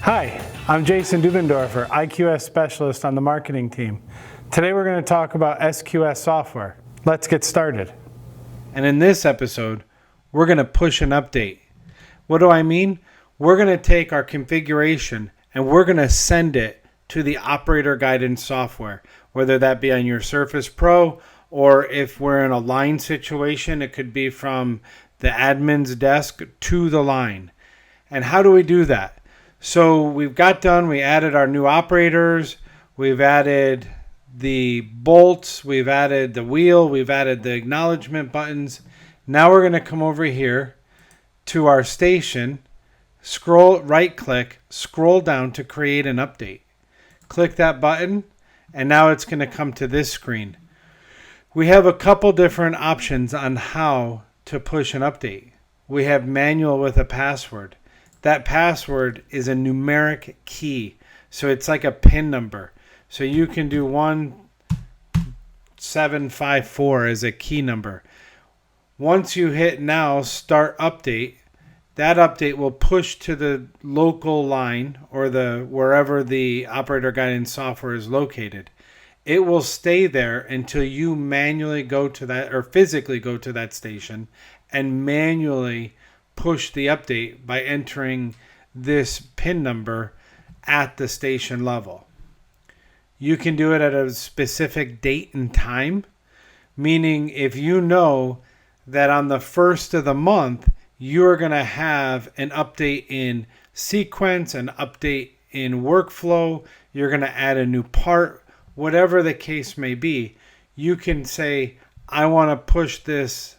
Hi, I'm Jason Dubendorfer, IQS Specialist on the marketing team. Today we're going to talk about SQS software. Let's get started. And in this episode, we're going to push an update. What do I mean? We're going to take our configuration and we're going to send it to the operator guidance software, whether that be on your Surface Pro or if we're in a line situation, it could be from the admin's desk to the line. And how do we do that? So we added our new operators, we've added the bolts, we've added the wheel, we've added the acknowledgement buttons. Now we're going to come over here to our station, right click, scroll down to create an update. Click that button and now it's going to come to this screen. We have a couple different options on how to push an update. We have manual with a password. That password is a numeric key. So it's like a PIN number. So you can do 1754 as a key number. Once you hit now start update, that update will push to the local line or wherever the operator guidance software is located. It will stay there until you manually go to that or physically go to that station and manually push the update by entering this PIN number at the station level. You can do it at a specific date and time, meaning if you know that on the first of the month, you're going to have an update in sequence, an update in workflow, you're going to add a new part, whatever the case may be, you can say, I want to push this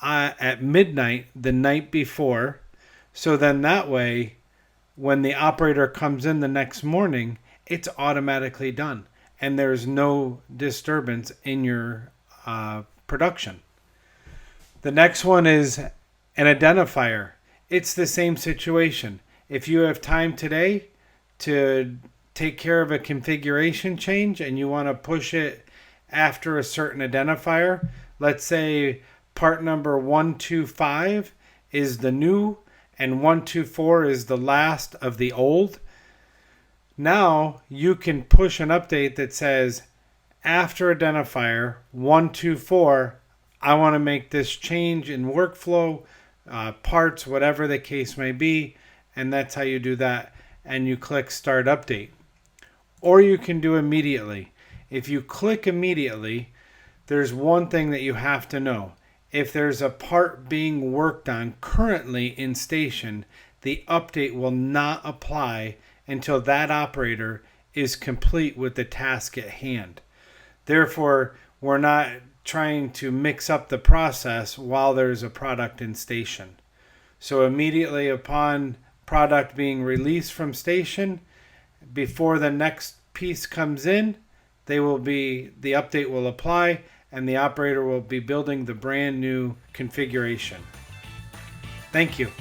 at midnight the night before. So then that way, when the operator comes in the next morning, it's automatically done. And there's no disturbance in your production. The next one is an identifier. It's the same situation. If you have time today to take care of a configuration change and you want to push it after a certain identifier, let's say part number 125 is the new and 124 is the last of the old. Now you can push an update that says after identifier 124, I want to make this change in workflow, parts, whatever the case may be. And that's how you do that. And you click start update. Or you can do immediately. If you click immediately, there's one thing that you have to know. If there's a part being worked on currently in station, the update will not apply until that operator is complete with the task at hand. Therefore, we're not trying to mix up the process while there's a product in station. So immediately upon product being released from station, before the next piece comes in, the update will apply and the operator will be building the brand new configuration. Thank you.